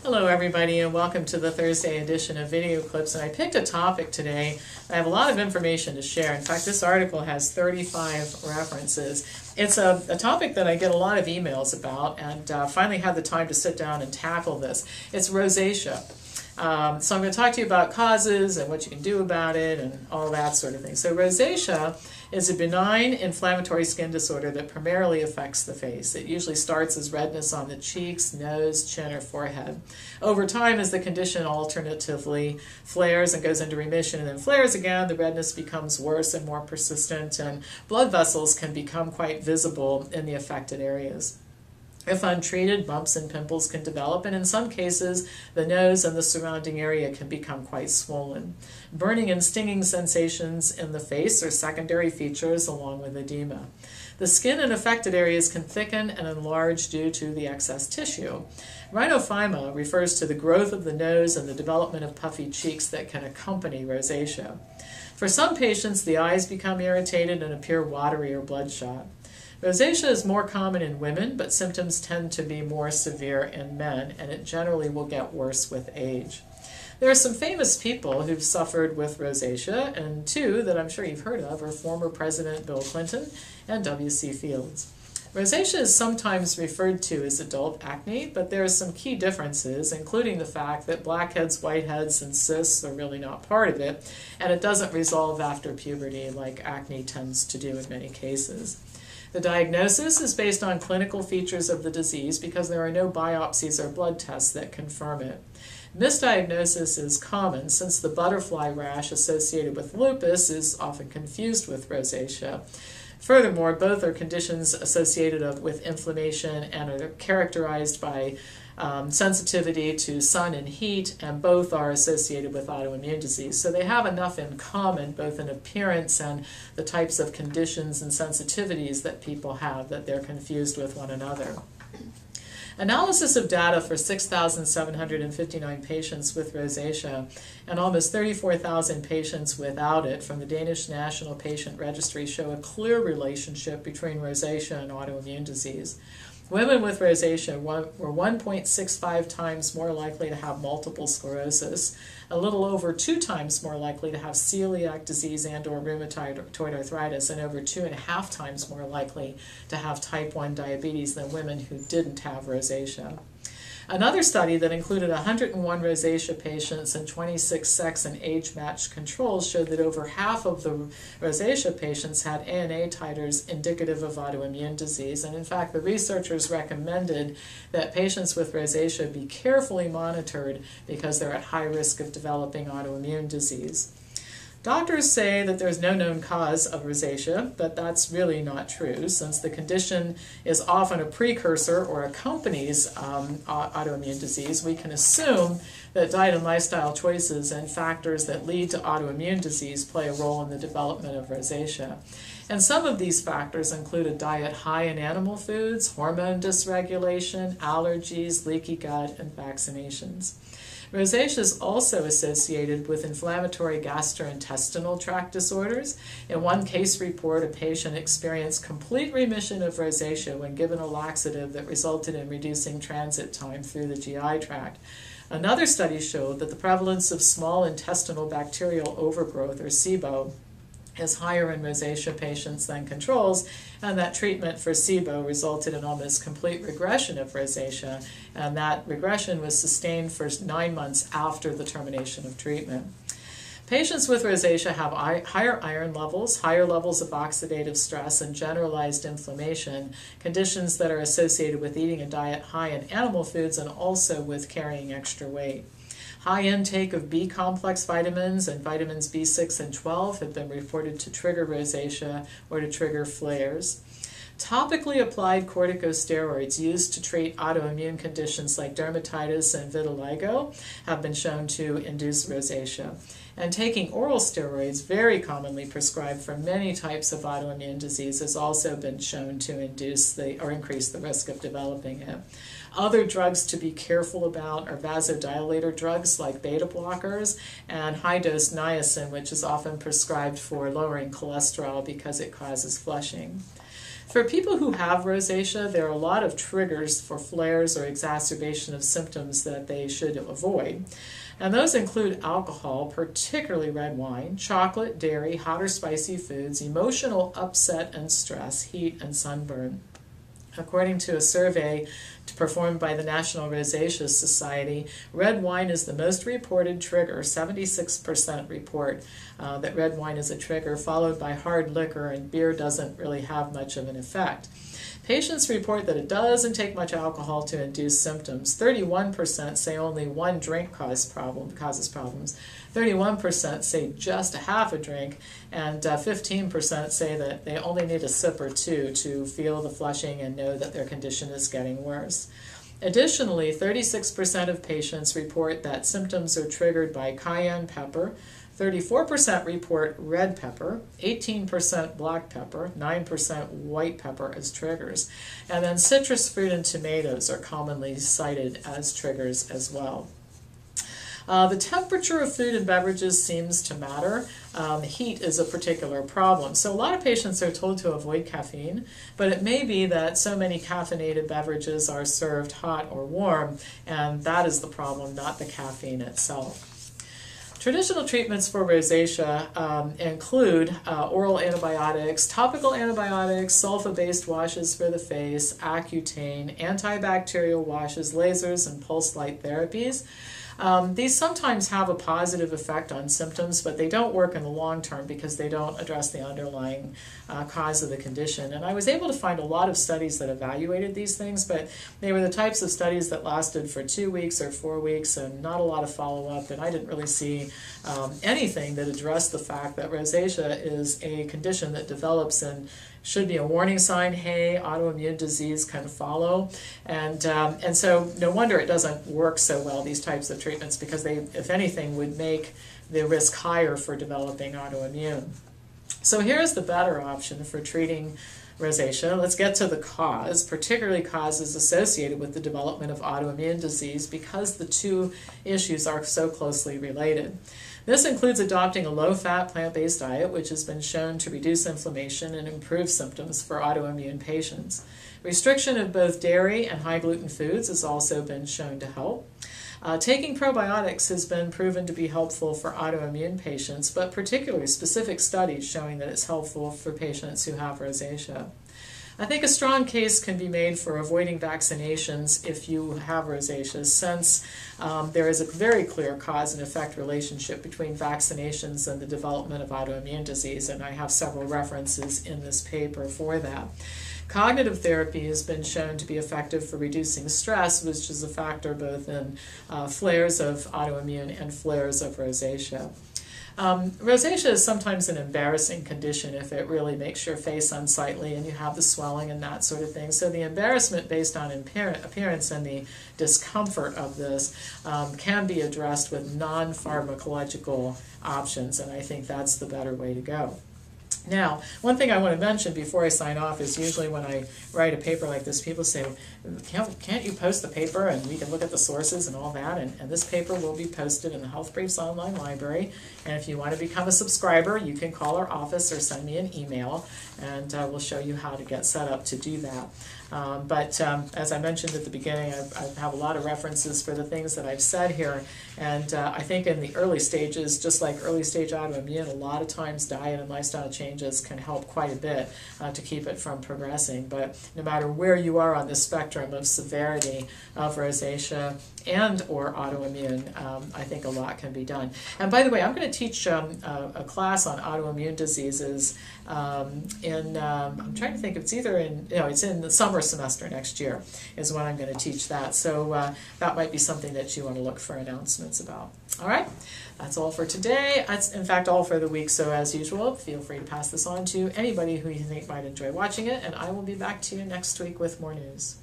Hello everybody and welcome to the Thursday edition of Video Clips. And I picked a topic today. I have a lot of information to share. In fact, this article has 35 references. It's a topic that I get a lot of emails about, and finally had the time to sit down and tackle this. It's rosacea. So I'm going to talk to you about causes and what you can do about it and all that sort of thing. So rosacea is a benign inflammatory skin disorder that primarily affects the face. It usually starts as redness on the cheeks, nose, chin, or forehead. Over time, as the condition alternatively flares and goes into remission and then flares again, the redness becomes worse and more persistent, and blood vessels can become quite visible in the affected areas. If untreated, bumps and pimples can develop, and in some cases, the nose and the surrounding area can become quite swollen. Burning and stinging sensations in the face are secondary features along with edema. The skin in affected areas can thicken and enlarge due to the excess tissue. Rhinophyma refers to the growth of the nose and the development of puffy cheeks that can accompany rosacea. For some patients, the eyes become irritated and appear watery or bloodshot. Rosacea is more common in women, but symptoms tend to be more severe in men, and it generally will get worse with age. There are some famous people who've suffered with rosacea, and two that I'm sure you've heard of are former President Bill Clinton and W.C. Fields. Rosacea is sometimes referred to as adult acne, but there are some key differences, including the fact that blackheads, whiteheads, and cysts are really not part of it, and it doesn't resolve after puberty like acne tends to do in many cases. The diagnosis is based on clinical features of the disease because there are no biopsies or blood tests that confirm it. Misdiagnosis is common since the butterfly rash associated with lupus is often confused with rosacea. Furthermore, both are conditions associated with inflammation and are characterized by sensitivity to sun and heat, and both are associated with autoimmune disease. So they have enough in common, both in appearance and the types of conditions and sensitivities that people have, that they're confused with one another. Analysis of data for 6,759 patients with rosacea and almost 34,000 patients without it from the Danish National Patient Registry show a clear relationship between rosacea and autoimmune disease. Women with rosacea were 1.65 times more likely to have multiple sclerosis, a little over 2 times more likely to have celiac disease and or rheumatoid arthritis, and over 2.5 times more likely to have type 1 diabetes than women who didn't have rosacea. Another study that included 101 rosacea patients and 26 sex and age-matched controls showed that over half of the rosacea patients had ANA titers indicative of autoimmune disease, and in fact the researchers recommended that patients with rosacea be carefully monitored because they're at high risk of developing autoimmune disease. Doctors say that there's no known cause of rosacea, but that's really not true, since the condition is often a precursor or accompanies autoimmune disease. We can assume that diet and lifestyle choices and factors that lead to autoimmune disease play a role in the development of rosacea. And some of these factors include a diet high in animal foods, hormone dysregulation, allergies, leaky gut, and vaccinations. Rosacea is also associated with inflammatory gastrointestinal tract disorders. In one case report, a patient experienced complete remission of rosacea when given a laxative that resulted in reducing transit time through the GI tract. Another study showed that the prevalence of small intestinal bacterial overgrowth, or SIBO, is higher in rosacea patients than controls, and that treatment for SIBO resulted in almost complete regression of rosacea, and that regression was sustained for 9 months after the termination of treatment. Patients with rosacea have higher iron levels, higher levels of oxidative stress, and generalized inflammation, conditions that are associated with eating a diet high in animal foods and also with carrying extra weight. High intake of B-complex vitamins and vitamins B6 and 12 have been reported to trigger rosacea or to trigger flares. Topically applied corticosteroids used to treat autoimmune conditions like dermatitis and vitiligo have been shown to induce rosacea. And taking oral steroids, very commonly prescribed for many types of autoimmune disease, has also been shown to induce or increase the risk of developing it. Other drugs to be careful about are vasodilator drugs like beta blockers and high-dose niacin, which is often prescribed for lowering cholesterol because it causes flushing. For people who have rosacea, there are a lot of triggers for flares or exacerbation of symptoms that they should avoid. And those include alcohol, particularly red wine, chocolate, dairy, hot or spicy foods, emotional upset and stress, heat, and sunburn. According to a survey performed by the National Rosacea Society, red wine is the most reported trigger. 76% report that red wine is a trigger, followed by hard liquor, and beer doesn't really have much of an effect. Patients report that it doesn't take much alcohol to induce symptoms. 31% say only one drink causes problems. 31% say just a half a drink, and 15% say that they only need a sip or two to feel the flushing and know that their condition is getting worse. Additionally, 36% of patients report that symptoms are triggered by cayenne pepper, 34% report red pepper, 18% black pepper, 9% white pepper as triggers. And then citrus fruit and tomatoes are commonly cited as triggers as well. The temperature of food and beverages seems to matter. Heat is a particular problem. So a lot of patients are told to avoid caffeine, but it may be that so many caffeinated beverages are served hot or warm, and that is the problem, not the caffeine itself. Traditional treatments for rosacea include oral antibiotics, topical antibiotics, sulfa-based washes for the face, Accutane, antibacterial washes, lasers, and pulse light therapies. These sometimes have a positive effect on symptoms, but they don't work in the long term because they don't address the underlying cause of the condition. And I was able to find a lot of studies that evaluated these things, but they were the types of studies that lasted for 2 weeks or 4 weeks and not a lot of follow-up, and I didn't really see anything that addressed the fact that rosacea is a condition that develops and should be a warning sign, hey, autoimmune disease can follow. And so no wonder it doesn't work so well, these types of treatments, because they, if anything, would make the risk higher for developing autoimmune. So here's the better option for treating rosacea. Let's get to the cause, particularly causes associated with the development of autoimmune disease, because the two issues are so closely related. This includes adopting a low-fat, plant-based diet, which has been shown to reduce inflammation and improve symptoms for autoimmune patients. Restriction of both dairy and high-gluten foods has also been shown to help. Taking probiotics has been proven to be helpful for autoimmune patients, but particularly specific studies showing that it's helpful for patients who have rosacea. I think a strong case can be made for avoiding vaccinations if you have rosacea, since there is a very clear cause and effect relationship between vaccinations and the development of autoimmune disease, and I have several references in this paper for that. Cognitive therapy has been shown to be effective for reducing stress, which is a factor both in flares of autoimmune and flares of rosacea. Rosacea is sometimes an embarrassing condition if it really makes your face unsightly and you have the swelling and that sort of thing. So the embarrassment based on appearance and the discomfort of this can be addressed with non-pharmacological options, and I think that's the better way to go. Now, one thing I want to mention before I sign off is usually when I write a paper like this, people say, can't you post the paper and we can look at the sources and all that? And this paper will be posted in the Health Briefs online library. And if you want to become a subscriber, you can call our office or send me an email, and we'll show you how to get set up to do that. But as I mentioned at the beginning, I have a lot of references for the things that I've said here. And I think in the early stages, just like early stage autoimmune, a lot of times diet and lifestyle changes can help quite a bit to keep it from progressing. But no matter where you are on the spectrum of severity of rosacea and or autoimmune, I think a lot can be done. And by the way, I'm going to teach a class on autoimmune diseases I'm trying to think, it's either in, it's in the summer semester next year is when I'm going to teach that. So that might be something that you want to look for announcements about. All right, that's all for today. That's, in fact, all for the week. So as usual, feel free to pass this on to anybody who you think might enjoy watching it, and I will be back to you next week with more news.